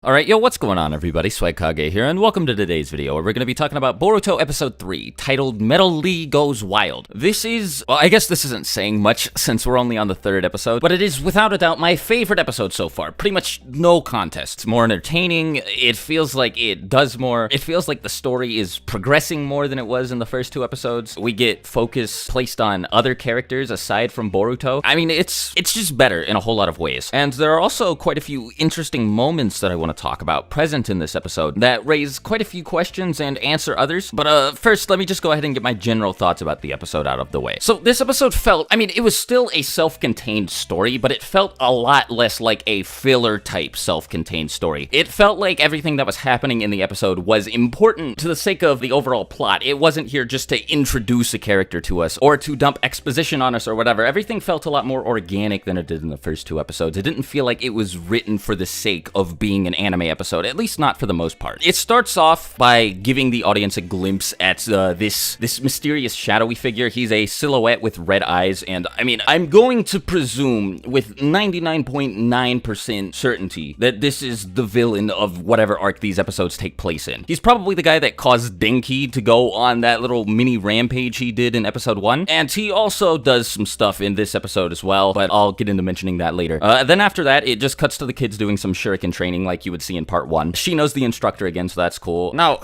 Alright, yo, what's going on everybody? Swagkage here, and welcome to today's video, where we're going to be talking about Boruto Episode 3, titled Metal Lee Goes Wild. This is, well, I guess this isn't saying much, since we're only on the third episode, but it is without a doubt my favorite episode so far. Pretty much no contest. It's more entertaining, it feels like it does more, it feels like the story is progressing more than it was in the first two episodes. We get focus placed on other characters aside from Boruto. I mean, it's just better in a whole lot of ways. And there are also quite a few interesting moments that I want to talk about present in this episode that raise quite a few questions and answer others. But first, let me just go ahead and get my general thoughts about the episode out of the way. So this episode felt, I mean, it was still a self-contained story, but it felt a lot less like a filler type self-contained story. It felt like everything that was happening in the episode was important to the sake of the overall plot. It wasn't here just to introduce a character to us or to dump exposition on us or whatever. Everything felt a lot more organic than it did in the first two episodes. It didn't feel like it was written for the sake of being an anime episode, at least not for the most part. It starts off by giving the audience a glimpse at this mysterious shadowy figure. He's a silhouette with red eyes, and I mean, I'm going to presume with 99.9% certainty that this is the villain of whatever arc these episodes take place in. He's probably the guy that caused Denki to go on that little mini rampage he did in episode 1, and he also does some stuff in this episode as well, but I'll get into mentioning that later. Then after that, it just cuts to the kids doing some shuriken training like you would see in part 1. She knows the instructor again, so that's cool. Now,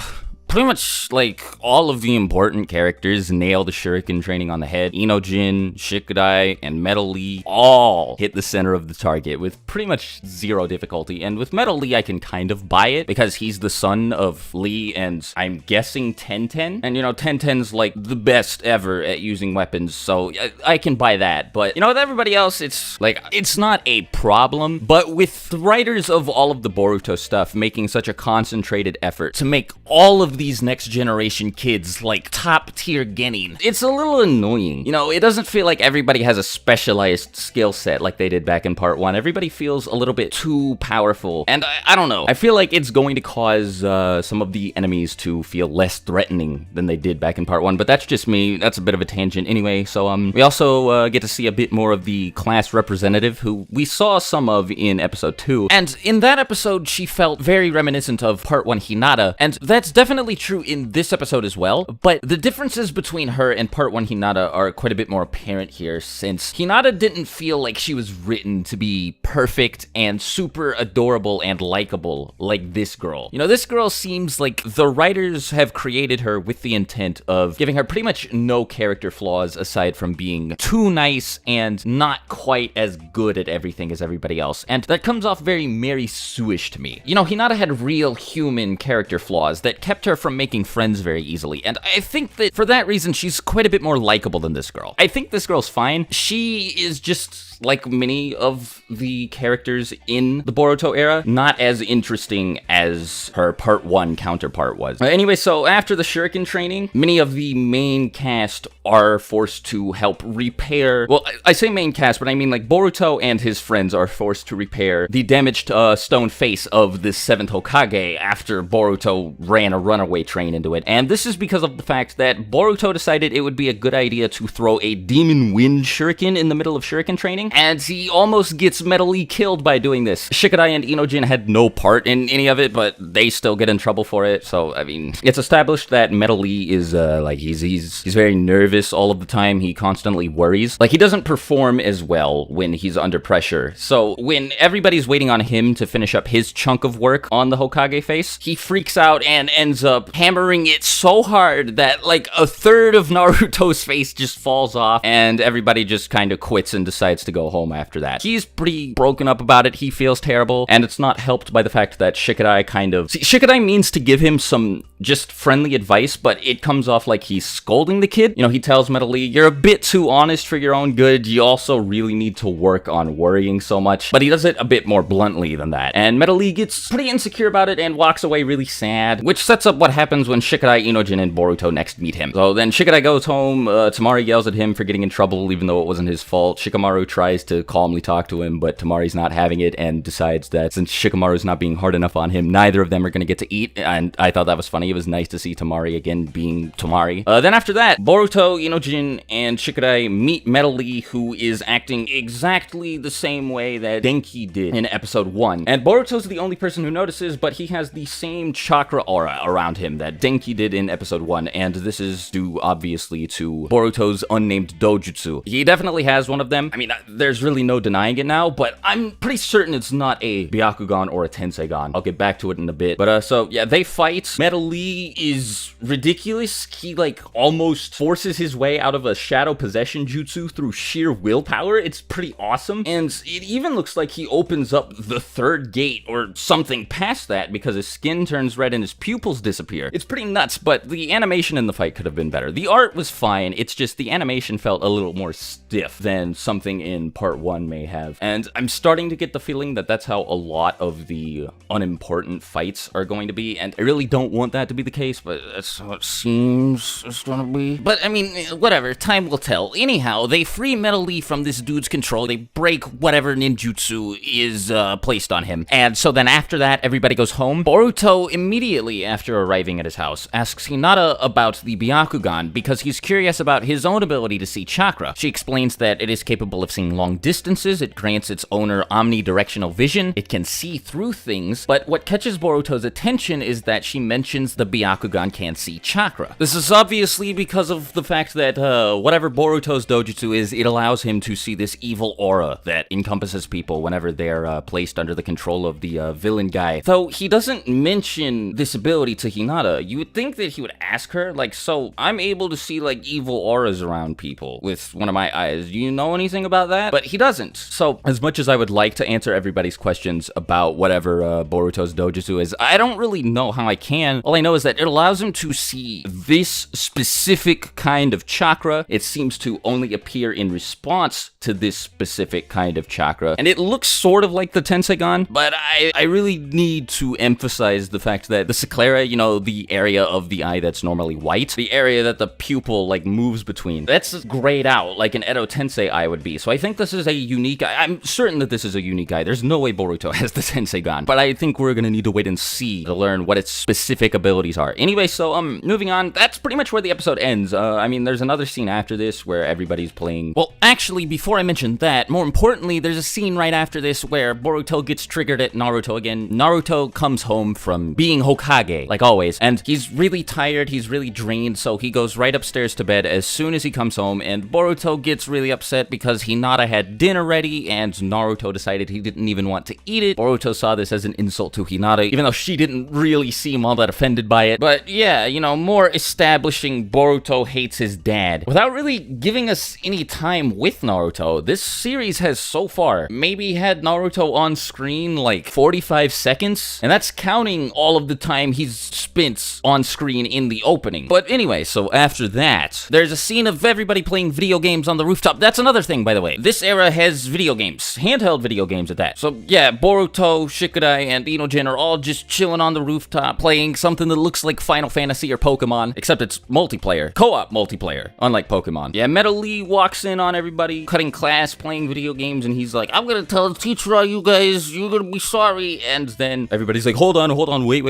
pretty much, like, all of the important characters nail the shuriken training on the head. Inojin, Shikadai, and Metal Lee all hit the center of the target with pretty much zero difficulty. And with Metal Lee, I can kind of buy it because he's the son of Lee and I'm guessing Tenten. And, you know, Tenten's, like, the best ever at using weapons, so I can buy that. But, you know, with everybody else, it's, like, it's not a problem. But with the writers of all of the Boruto stuff making such a concentrated effort to make all of these next generation kids like top tier genin, it's a little annoying. You know, it doesn't feel like everybody has a specialized skill set like they did back in part 1. Everybody feels a little bit too powerful, and I don't know, I feel like it's going to cause some of the enemies to feel less threatening than they did back in part 1, but that's just me. That's a bit of a tangent anyway. So we also get to see a bit more of the class representative, who we saw some of in episode 2, and in that episode she felt very reminiscent of part 1 Hinata, and that's definitely true in this episode as well, but the differences between her and part 1 Hinata are quite a bit more apparent here, since Hinata didn't feel like she was written to be perfect and super adorable and likable like this girl. You know, this girl seems like the writers have created her with the intent of giving her pretty much no character flaws aside from being too nice and not quite as good at everything as everybody else, and that comes off very Mary Sue-ish to me. You know, Hinata had real human character flaws that kept her from making friends very easily, and I think that for that reason she's quite a bit more likable than this girl. I think this girl's fine. She is just like many of the characters in the Boruto era, not as interesting as her part 1 counterpart was. Anyway, so after the shuriken training, many of the main cast are forced to help repair, well, I say main cast, but I mean like Boruto and his friends are forced to repair the damaged stone face of the 7th Hokage after Boruto ran a runaway train into it. And this is because of the fact that Boruto decided it would be a good idea to throw a demon wind shuriken in the middle of shuriken training, and he almost gets Metal Lee killed by doing this. Shikadai and Inojin had no part in any of it, but they still get in trouble for it. So, I mean, it's established that Metal Lee is, like, he's very nervous all of the time. He constantly worries. Like, he doesn't perform as well when he's under pressure. So, when everybody's waiting on him to finish up his chunk of work on the Hokage face, he freaks out and ends up hammering it so hard that, like, a third of Naruto's face just falls off, and everybody just kind of quits and decides to go home after that. He's pretty broken up about it. He feels terrible, and it's not helped by the fact that Shikadai kind of... See, Shikadai means to give him some just friendly advice, but it comes off like he's scolding the kid. You know, he tells Metal Lee, you're a bit too honest for your own good. You also really need to work on worrying so much. But he does it a bit more bluntly than that. And Metal Lee gets pretty insecure about it and walks away really sad, which sets up what happens when Shikadai, Inojin, and Boruto next meet him. So then Shikadai goes home. Tamari yells at him for getting in trouble, even though it wasn't his fault. Shikamaru tries to calmly talk to him, but Tamari's not having it and decides that since Shikamaru's not being hard enough on him, neither of them are going to get to eat. And I thought that was funny. funny. It was nice to see Temari again being Temari. Then after that, Boruto, Inojin, and Shikadai meet Metal Lee, who is acting exactly the same way that Denki did in episode 1. And Boruto's the only person who notices, but he has the same chakra aura around him that Denki did in episode 1, and this is due, obviously, to Boruto's unnamed dojutsu. He definitely has one of them. I mean, there's really no denying it now, but I'm pretty certain it's not a Byakugan or a Tenseigan. I'll get back to it in a bit. But, so, yeah, they fight. Metal Lee is ridiculous. He, like, almost forces his way out of a shadow possession jutsu through sheer willpower. It's pretty awesome. And it even looks like he opens up the third gate or something past that because his skin turns red and his pupils disappear. It's pretty nuts, but the animation in the fight could have been better. The art was fine. It's just the animation felt a little more stiff than something in part 1 may have. And I'm starting to get the feeling that that's how a lot of the unimportant fights are going to be, and I really don't want that to be the case, but that's how it seems it's gonna be. But I mean, whatever, time will tell. Anyhow, they free Metal Lee from this dude's control. They break whatever ninjutsu is placed on him. And so then after that, everybody goes home. Boruto, immediately after arriving at his house, asks Hinata about the Byakugan because he's curious about his own ability to see chakra. She explains that it is capable of seeing long distances, it grants its owner omnidirectional vision, it can see through things, but what catches Boruto's attention is that she mentions the Byakugan can see chakra. This is obviously because of the fact that whatever Boruto's dojutsu is, it allows him to see this evil aura that encompasses people whenever they're placed under the control of the villain guy. Though he doesn't mention this ability to Hinata, you would think that he would ask her, like, so I'm able to see like evil auras around people with one of my eyes. Do you know anything about that? But he doesn't. So as much as I would like to answer everybody's questions about whatever Boruto's dojutsu is, I don't really know how I can. All I know is that it allows him to see this specific kind of chakra. It seems to only appear in response to this specific kind of chakra. And it looks sort of like the Tenseigan, but I really need to emphasize the fact that the sclera, the area of the eye that's normally white, the area that the pupil like moves between, that's grayed out like an Edo Tensei eye would be. So I think this is a unique eye. I'm certain that this is a unique eye. There's no way Boruto has the Tenseigan, but I think we're gonna need to wait and see to learn what its specific abilities are. Anyway, so moving on, that's pretty much where the episode ends. I mean, there's another scene after this where everybody's playing. Well, actually, before I mention that, more importantly, there's a scene right after this where Boruto gets triggered at Naruto again. Naruto comes home from being Hokage, like always, and he's really tired, he's really drained, so he goes right upstairs to bed as soon as he comes home, and Boruto gets really upset because Hinata had dinner ready, and Naruto decided he didn't even want to eat it. Boruto saw this as an insult to Hinata, even though she didn't really seem all that offended by it. But yeah, more establishing Boruto hates his dad, without really giving us any time with Naruto. This series has so far maybe had Naruto on screen like 45 seconds, and that's counting all of the time he's spent on screen in the opening. But anyway, so after that, there's a scene of everybody playing video games on the rooftop. That's another thing, by the way. This era has video games, handheld video games at that. So yeah, Boruto, Shikadai, and Inojin are all just chilling on the rooftop, playing something that looks like Final Fantasy or Pokemon, except it's multiplayer, co-op multiplayer, unlike Pokemon. Yeah, Metal Lee walks in on everybody, cutting class, playing video games, and he's like, I'm gonna tell the teacher all you guys, you're gonna be sorry. And then everybody's like, hold on, wait.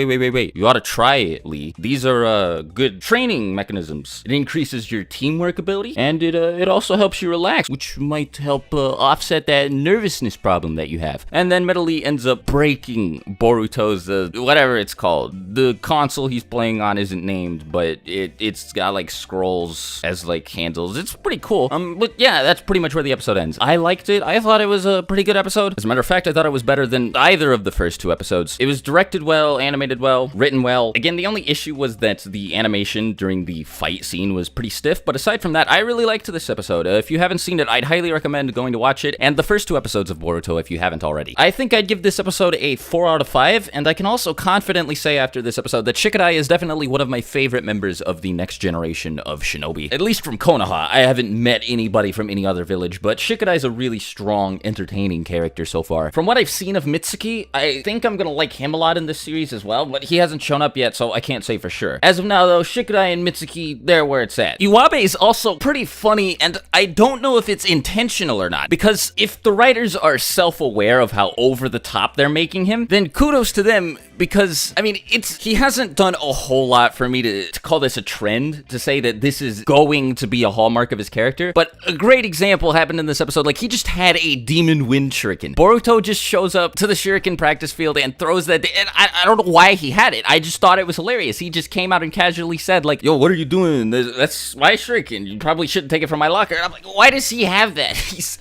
You ought to try it, Lee. These are good training mechanisms. It increases your teamwork ability, and it also helps you relax, which might help offset that nervousness problem that you have. And then Metal Lee ends up breaking Boruto's, whatever it's called. The console he's playing on isn't named, but it's got like scrolls as like handles. It's pretty cool. But yeah, that's pretty much where the episode ends. I liked it. I thought it was a pretty good episode. As a matter of fact, I thought it was better than either of the first two episodes. It was directed well, animated well, written well. Again, the only issue was that the animation during the fight scene was pretty stiff, but aside from that, I really liked this episode. If you haven't seen it, I'd highly recommend going to watch it, and the first two episodes of Boruto if you haven't already. I think I'd give this episode a 4 out of 5, and I can also confidently say after this episode that Shikadai is definitely one of my favorite members of the next generation of shinobi. At least from Konoha. I haven't met anybody from any other village, but Shikadai's a really strong, entertaining character so far. From what I've seen of Mitsuki, I think I'm gonna like him a lot in this series as well, but he hasn't shown up yet, so I can't say for sure. As of now, though, Shikadai and Mitsuki, they're where it's at. Iwabe is also pretty funny, and I don't know if it's intentional or not, because if the writers are self-aware of how over the top they're making him, then kudos to them, because, I mean, he hasn't hasn't done a whole lot for me to call this a trend, to say that this is going to be a hallmark of his character, but a great example happened in this episode. Like, he just had a demon wind shuriken. Boruto just shows up to the shuriken practice field and throws that, and I don't know why he had it. I just thought it was hilarious. He just came out and casually said, like, yo, what are you doing? That's my shuriken. You probably shouldn't take it from my locker. And I'm like, why does he have that? He's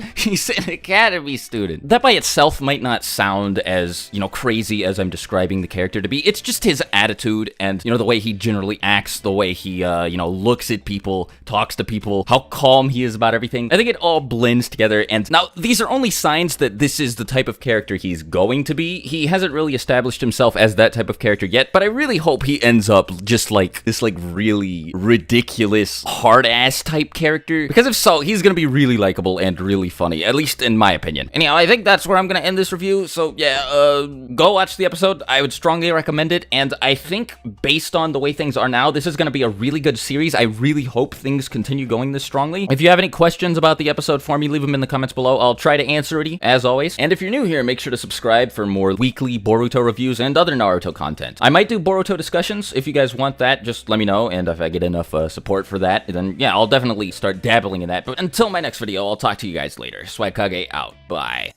an academy student. That by itself might not sound as, crazy as I'm describing the character to be. It's just his attitude and, the way he generally acts, the way he, looks at people, talks to people, how calm he is about everything. I think it all blends together. And now these are only signs that this is the type of character he's going to be. He hasn't really established himself as that type of character yet, but I really hope he ends up just like this, like, really ridiculous, hard-ass type character. Because if so, he's gonna be really likable and really funny, at least in my opinion. Anyhow, I think that's where I'm gonna end this review. So yeah, go watch the episode. I would strongly recommend it, and I think based on the way things are now, this is gonna be a really good series. I really hope things continue going this strongly. If you have any questions about the episode for me, leave them in the comments below. I'll try to answer it, as always. And if you're new here, make sure to subscribe for more weekly Boruto reviews and other Naruto content. I might do Boruto discussions. If you guys want that, just let me know, and if I get enough support for that, then yeah, I'll definitely start dabbling in that. But until my next video, I'll talk to you guys later. Swagkage out. Bye.